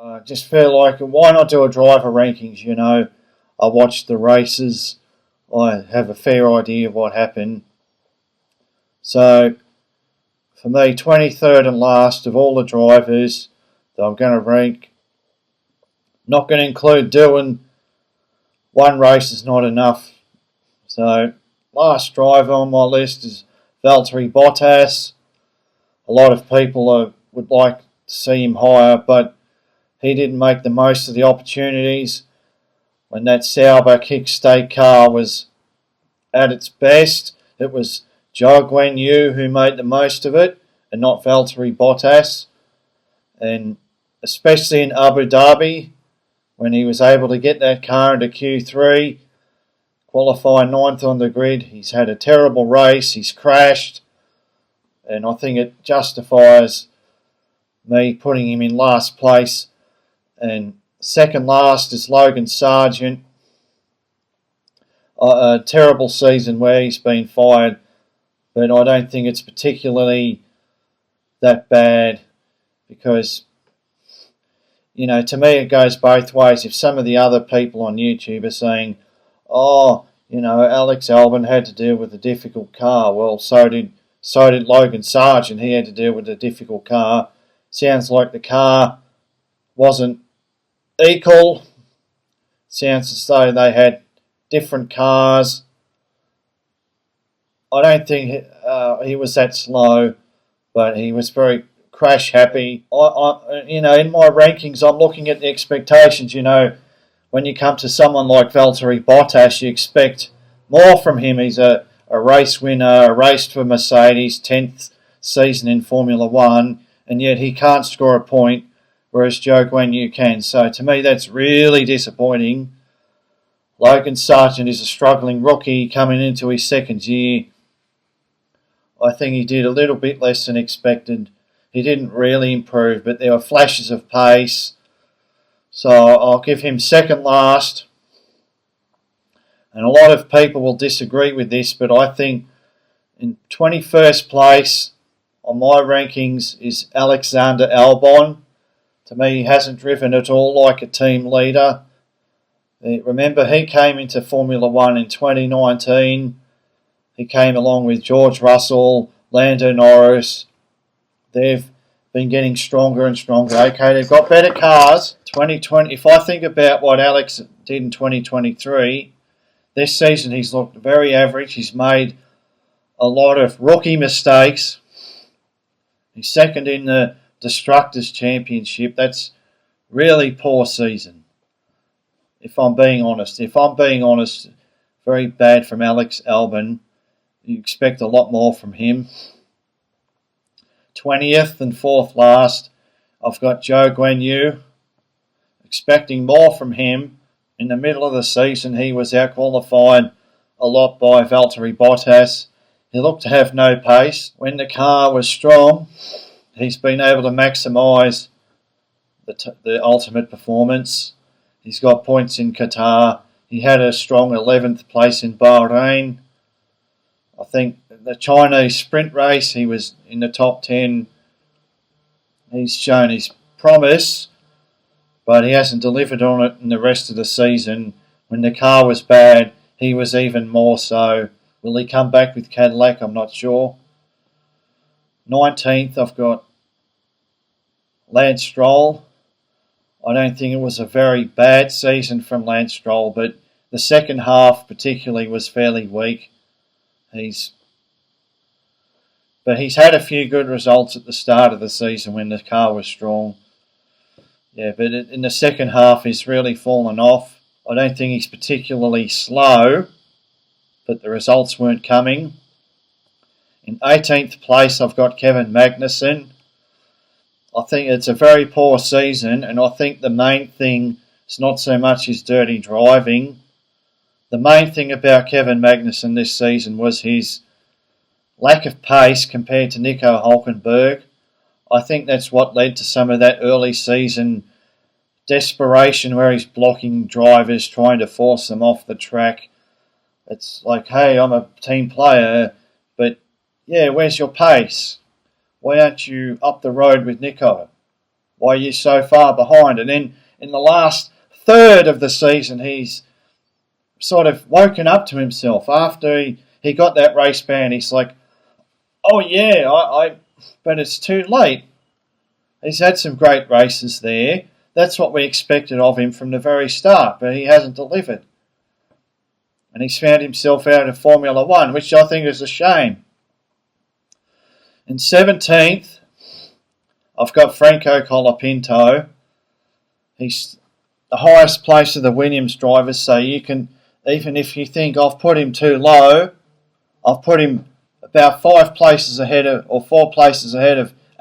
I just feel like, why not do a driver rankings? I watched the races. I have a fair idea of what happened. So, for me, 23rd and last of all the drivers that I'm going to rank, not going to include doing one race is not enough. So, last driver on my list is Valtteri Bottas. A lot of people would like to see him higher, but he didn't make the most of the opportunities when that Sauber kick-state car was at its best. It was Zhou Guanyu who made the most of it, and not Valtteri Bottas. And especially in Abu Dhabi, when he was able to get that car into Q3, qualify 9th on the grid. He's had a terrible race. He's crashed. And I think it justifies me putting him in last place. And second last is Logan Sargent. A terrible season where he's been fired. But I don't think it's particularly that bad. Because, to me it goes both ways. If some of the other people on YouTube are saying, Alex Albon had to deal with a difficult car. Well, so did Logan Sargent. He had to deal with a difficult car. Sounds like the car wasn't equal. Sounds as though they had different cars. I don't think he was that slow, but he was very crash happy. In my rankings, I'm looking at the expectations. When you come to someone like Valtteri Bottas, you expect more from him. He's a race winner, raced for Mercedes, 10th season in Formula One, and yet he can't score a point, whereas Zhou Guanyu can. So to me, that's really disappointing. Logan Sargent is a struggling rookie coming into his second year. I think he did a little bit less than expected. He didn't really improve, but there were flashes of pace. So I'll give him second last. And a lot of people will disagree with this, but I think in 21st place on my rankings is Alexander Albon. To me, he hasn't driven at all like a team leader. Remember, he came into Formula One in 2019. He came along with George Russell, Lando Norris. They've been getting stronger and stronger. Okay, they've got better cars. 2020. If I think about what Alex did in 2023, this season he's looked very average. He's made a lot of rookie mistakes. He's second in the Destructors Championship. That's really poor season, if I'm being honest. Very bad from Alex Albon. You expect a lot more from him. 20th and 4th last, I've got Zhou Guanyu. Expecting more from him. In the middle of the season, he was outqualified a lot by Valtteri Bottas. He looked to have no pace. When the car was strong, he's been able to maximise the ultimate performance. He's got points in Qatar. He had a strong 11th place in Bahrain. I think the Chinese sprint race, he was in the top 10. He's shown his promise, but he hasn't delivered on it in the rest of the season. When the car was bad, he was even more so. Will he come back with Cadillac? I'm not sure. 19th, I've got Lance Stroll. I don't think it was a very bad season from Lance Stroll, but the second half particularly was fairly weak. He's had a few good results at the start of the season when the car was strong. Yeah, but in the second half he's really fallen off. I don't think he's particularly slow, but the results weren't coming. In 18th place, I've got Kevin Magnussen. I think it's a very poor season, and I think the main thing is not so much his dirty driving. The main thing about Kevin Magnussen this season was his lack of pace compared to Nico Hulkenberg. I think that's what led to some of that early season desperation where he's blocking drivers, trying to force them off the track. It's like, hey, I'm a team player, but yeah, where's your pace? Why aren't you up the road with Nico? why are you so far behind? And then in the last third of the season, he's sort of woken up to himself after he got that race ban. He's like, oh yeah, but it's too late. He's had some great races there. That's what we expected of him from the very start, but he hasn't delivered. And he's found himself out of Formula One, which I think is a shame. In 17th, I've got Franco Colapinto. He's the highest place of the Williams drivers, so you can, even if you think I've put him too low, I've put him about 4 places ahead of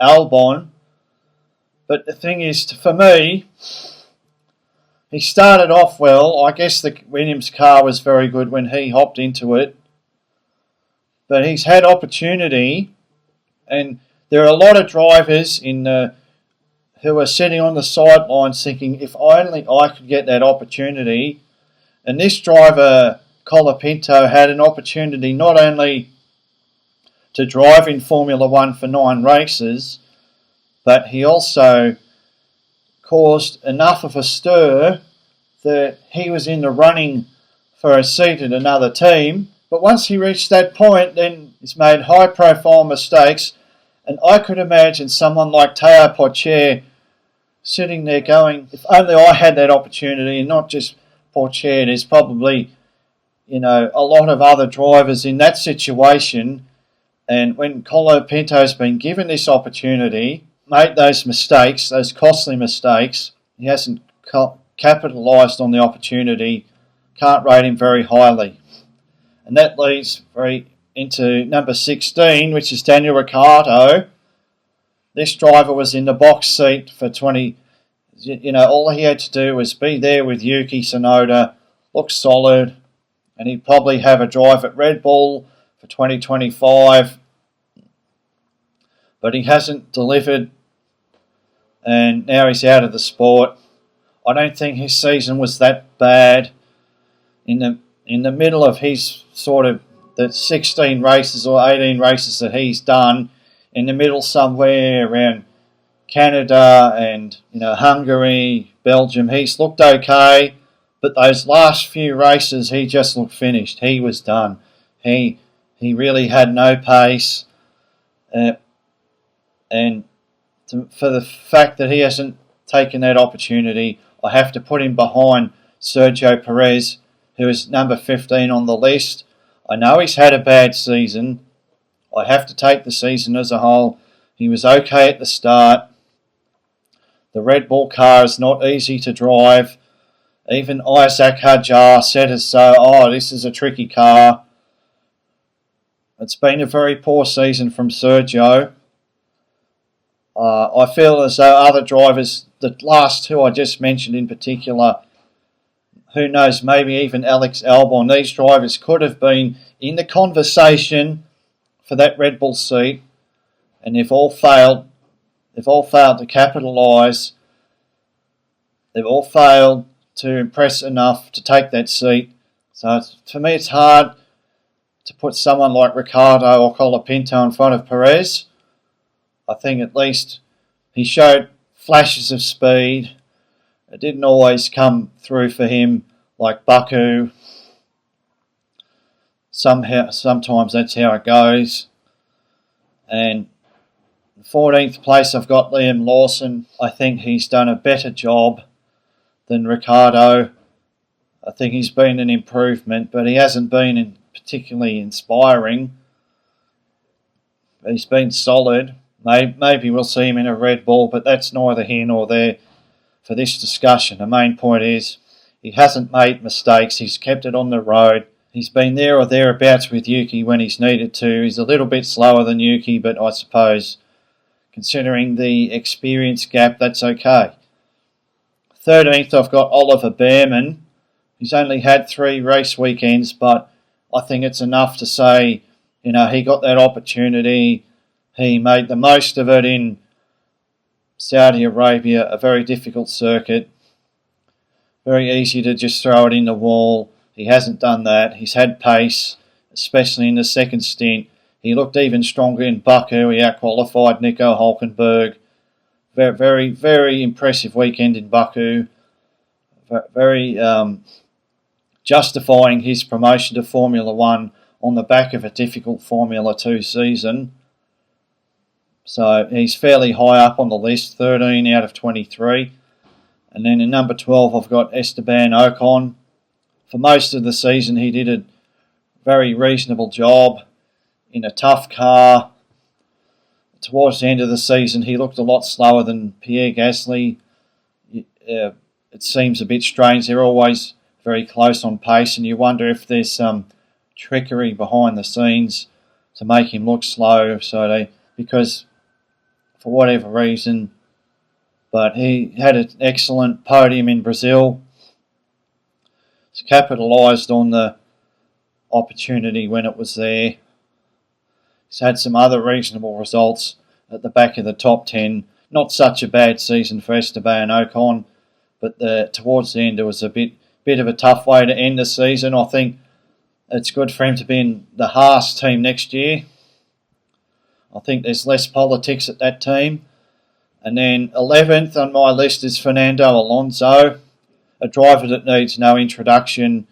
Albon. But the thing is, for me, he started off well. I guess the Williams car was very good when he hopped into it. But he's had opportunity, and there are a lot of drivers who are sitting on the sidelines thinking, if only I could get that opportunity. And this driver, Colapinto, had an opportunity not only to drive in Formula One for 9 races, but he also caused enough of a stir that he was in the running for a seat at another team. But once he reached that point, then he's made high-profile mistakes. And I could imagine someone like Théo Pourchaire sitting there going, if only I had that opportunity, and not just Pourchaire. There's probably, a lot of other drivers in that situation. And when Colapinto's been given this opportunity, made those mistakes, those costly mistakes, he hasn't capitalised on the opportunity, can't rate him very highly. And that leads into number 16, which is Daniel Ricciardo. This driver was in the box seat for 20. All he had to do was be there with Yuki Tsunoda, look solid, and he'd probably have a drive at Red Bull for 2025. But he hasn't delivered, and now he's out of the sport. I don't think his season was that bad. In the middle of his sort of the 16 races or 18 races that he's done, in the middle somewhere around Canada and Hungary, Belgium, he's looked okay. But those last few races, he just looked finished. He was done. He really had no pace, and for the fact that he hasn't taken that opportunity, I have to put him behind Sergio Perez, who is number 15 on the list. I know he's had a bad season. I have to take the season as a whole. He was okay at the start. The Red Bull car is not easy to drive. Even Isaac Hadjar said as so, this is a tricky car. It's been a very poor season from Sergio. I feel as though other drivers, the last 2 I just mentioned in particular, who knows, maybe even Alex Albon, these drivers could have been in the conversation for that Red Bull seat, and they've all failed. They've all failed to capitalise. They've all failed to impress enough to take that seat. So for me, it's hard to put someone like Ricciardo or Colapinto in front of Perez. I think at least he showed flashes of speed. It didn't always come through for him like Baku. Sometimes that's how it goes. And 14th place, I've got Liam Lawson. I think he's done a better job than Ricciardo. I think he's been an improvement, but he hasn't been particularly inspiring. But he's been solid. Maybe we'll see him in a Red Bull, but that's neither here nor there for this discussion. The main point is he hasn't made mistakes. He's kept it on the road. He's been there or thereabouts with Yuki when he's needed to. He's a little bit slower than Yuki, but I suppose considering the experience gap, that's okay. 13th, I've got Oliver Bearman. He's only had 3 race weekends, but I think it's enough to say, he got that opportunity. He made the most of it in Saudi Arabia, a very difficult circuit. Very easy to just throw it in the wall. He hasn't done that. He's had pace, especially in the second stint. He looked even stronger in Baku. He outqualified Nico Hulkenberg. Very, very, very impressive weekend in Baku. Very justifying his promotion to Formula 1 on the back of a difficult Formula 2 season. So he's fairly high up on the list, 13 out of 23. And then in number 12, I've got Esteban Ocon. For most of the season, he did a very reasonable job in a tough car. Towards the end of the season, he looked a lot slower than Pierre Gasly. It seems a bit strange. They're always very close on pace, and you wonder if there's some trickery behind the scenes to make him look slow. Because for whatever reason, but he had an excellent podium in Brazil. He's capitalised on the opportunity when it was there. He's had some other reasonable results at the back of the top 10. Not such a bad season for Esteban Ocon, but towards the end it was a bit of a tough way to end the season. I think it's good for him to be in the Haas team next year. I think there's less politics at that team. And then 11th on my list is Fernando Alonso, a driver that needs no introduction.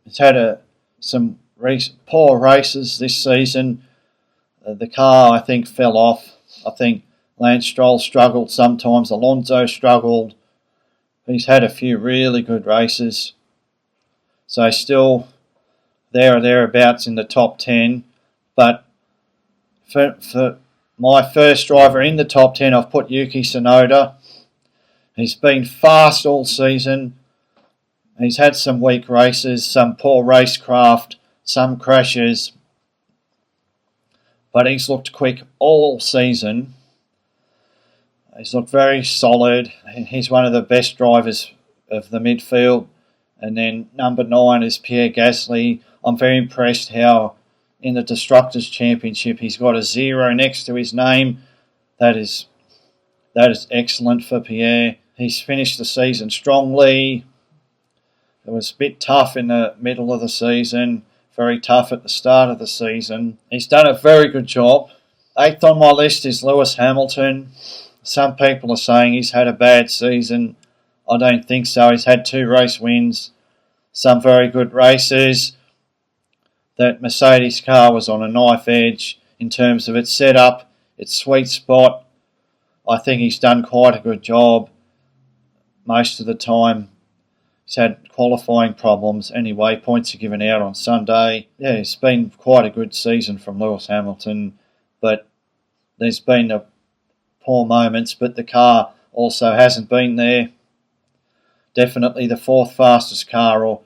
He's had some poor races this season. The car, I think, fell off. I think Lance Stroll struggled sometimes. Alonso struggled. He's had a few really good races. So still there or thereabouts in the top 10. But for my first driver in the top 10, I've put Yuki Tsunoda. He's been fast all season. He's had some weak races, some poor racecraft, some crashes. But he's looked quick all season. He's looked very solid. He's one of the best drivers of the midfield. And then number 9 is Pierre Gasly. I'm very impressed how in the Destructors Championship he's got a 0 next to his name. That is excellent for Pierre. He's finished the season strongly. It was a bit tough in the middle of the season. Very tough at the start of the season. He's done a very good job. 8th on my list is Lewis Hamilton. Some people are saying he's had a bad season. I don't think so. He's had 2 race wins, some very good races. That Mercedes car was on a knife edge in terms of its setup, its sweet spot. I think he's done quite a good job most of the time. He's had qualifying problems. Anyway, points are given out on Sunday. Yeah, it's been quite a good season from Lewis Hamilton, but there's been poor moments, but the car also hasn't been there. Definitely the 4th fastest car, or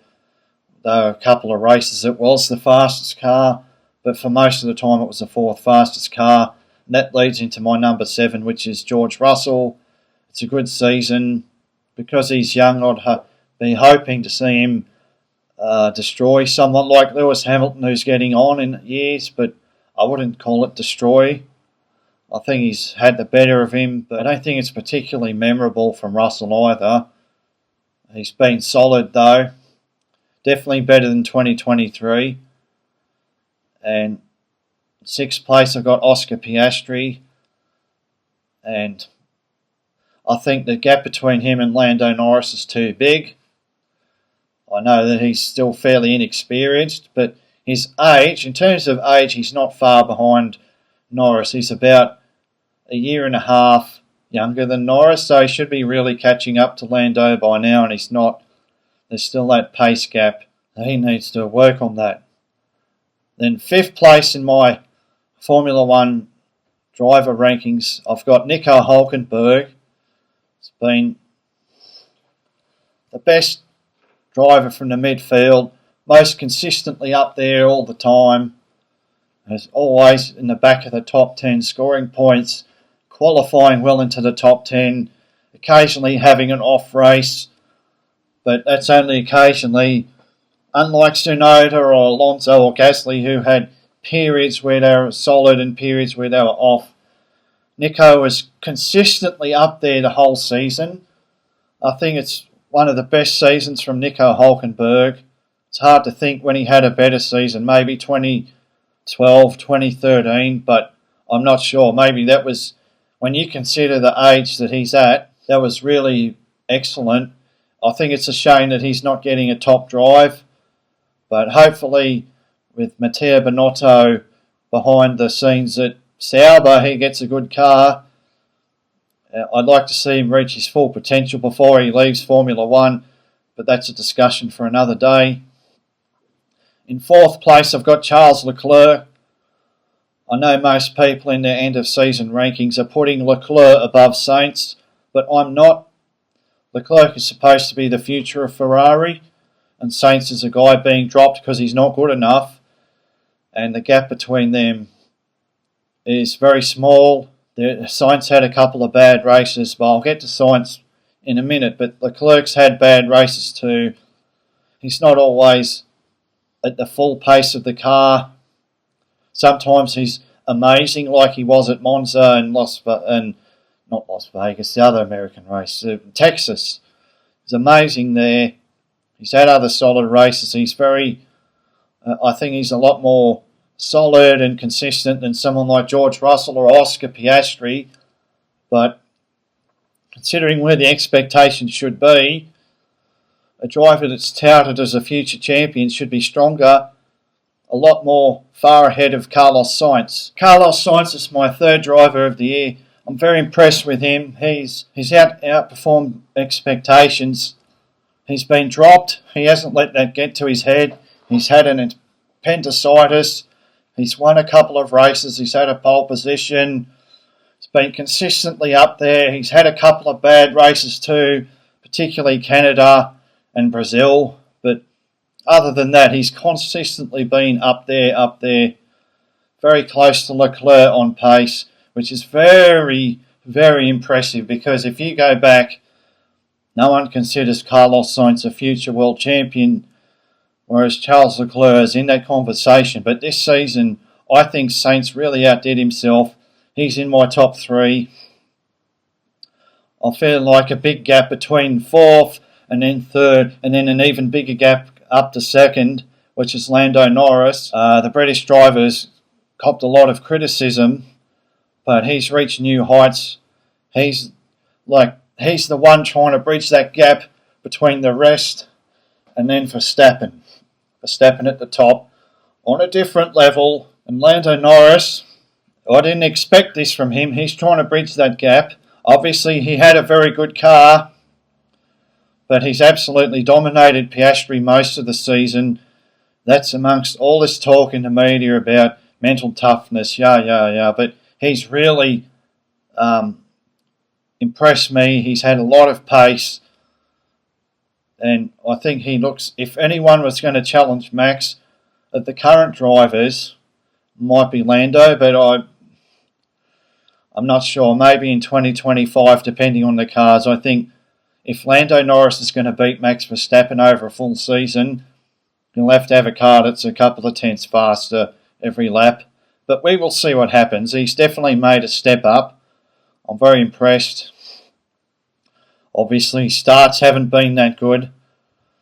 though a couple of races it was the fastest car, but for most of the time it was the 4th fastest car. And that leads into my number 7, which is George Russell. It's a good season. Because he's young, I'd be hoping to see him destroy someone like Lewis Hamilton, who's getting on in years, but I wouldn't call it destroy. I think he's had the better of him, but I don't think it's particularly memorable from Russell either. He's been solid though. Definitely better than 2023. And 6th place I've got Oscar Piastri. And I think the gap between him and Lando Norris is too big. I know that he's still fairly inexperienced, but his age, in terms of age, he's not far behind Norris. He's about a year and a half younger than Norris, so he should be really catching up to Lando by now, and he's not. There's still that pace gap. He needs to work on that. Then 5th place in my Formula 1 driver rankings, I've got Nico Hülkenberg. He's been the best driver from the midfield, most consistently up there all the time. As always in the back of the top 10, scoring points, qualifying well into the top 10, occasionally having an off race, but that's only occasionally. Unlike Tsunoda or Alonso or Gasly, who had periods where they were solid and periods where they were off, Nico was consistently up there the whole season. I think it's one of the best seasons from Nico Hülkenberg. It's hard to think when he had a better season, maybe 2012, 2013, but I'm not sure. Maybe that was, when you consider the age that he's at, that was really excellent. I think it's a shame that he's not getting a top drive, but hopefully with Matteo Binotto behind the scenes at Sauber, he gets a good car. I'd like to see him reach his full potential before he leaves Formula One, but that's a discussion for another day. In fourth place, I've got Charles Leclerc. I know most people in their end-of-season rankings are putting Leclerc above Sainz, but I'm not. Leclerc is supposed to be the future of Ferrari, and Sainz is a guy being dropped because he's not good enough, and the gap between them is very small. Sainz had a couple of bad races, but I'll get to Sainz in a minute, but Leclerc's had bad races too. He's not always at the full pace of the car. Sometimes he's amazing, like he was at Monza and not Las Vegas, the other American race, Texas. He's amazing there. He's had other solid races. He's I think he's a lot more solid and consistent than someone like George Russell or Oscar Piastri. But considering where the expectations should be, a driver that's touted as a future champion should be stronger, a lot more far ahead of Carlos Sainz. Carlos Sainz is my third driver of the year. I'm very impressed with him. He's outperformed expectations. He's been dropped. He hasn't let that get to his head. He's had an appendicitis. He's won a couple of races. He's had a pole position. He's been consistently up there. He's had a couple of bad races too, particularly Canada and Brazil. But other than that, he's consistently been up there, very close to Leclerc on pace, which is very, very impressive, because if you go back, no one considers Carlos Sainz a future world champion, whereas Charles Leclerc is in that conversation. But this season, I think Sainz really outdid himself. He's in my top three. I feel like a big gap between fourth and then third, and then an even bigger gap up to second, which is Lando Norris. The British drivers copped a lot of criticism, but he's reached new heights. He's the one trying to bridge that gap between the rest, and then Verstappen at the top on a different level. And Lando Norris, I didn't expect this from him. He's trying to bridge that gap. Obviously, he had a very good car, but he's absolutely dominated Piastri most of the season. That's amongst all this talk in the media about mental toughness, but he's really impressed me. He's had a lot of pace, and I think he looks, if anyone was going to challenge Max of the current drivers, might be Lando, but I'm not sure. Maybe in 2025, depending on the cars. I think if Lando Norris is going to beat Max Verstappen over a full season, he'll have to have a car that's a couple of tenths faster every lap. But we will see what happens. He's definitely made a step up. I'm very impressed. Obviously, starts haven't been that good.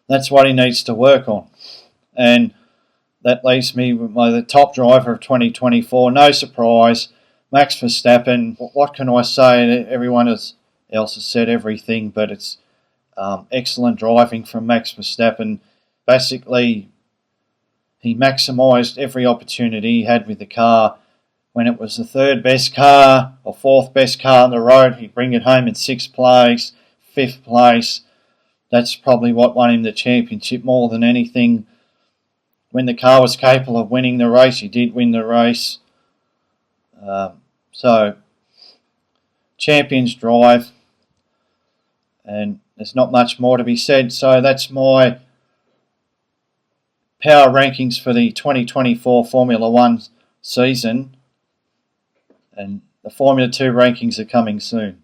That's what he needs to work on. And that leaves me with the top driver of 2024. No surprise, Max Verstappen. What can I say? Everyone else has said everything, but it's excellent driving from Max Verstappen. Basically, he maximised every opportunity he had with the car. When it was the third best car or fourth best car on the road, he'd bring it home in sixth place, fifth place. That's probably what won him the championship more than anything. When the car was capable of winning the race, he did win the race. So, champions drive, and there's not much more to be said. So that's my power rankings for the 2024 Formula One season, and the Formula 2 rankings are coming soon.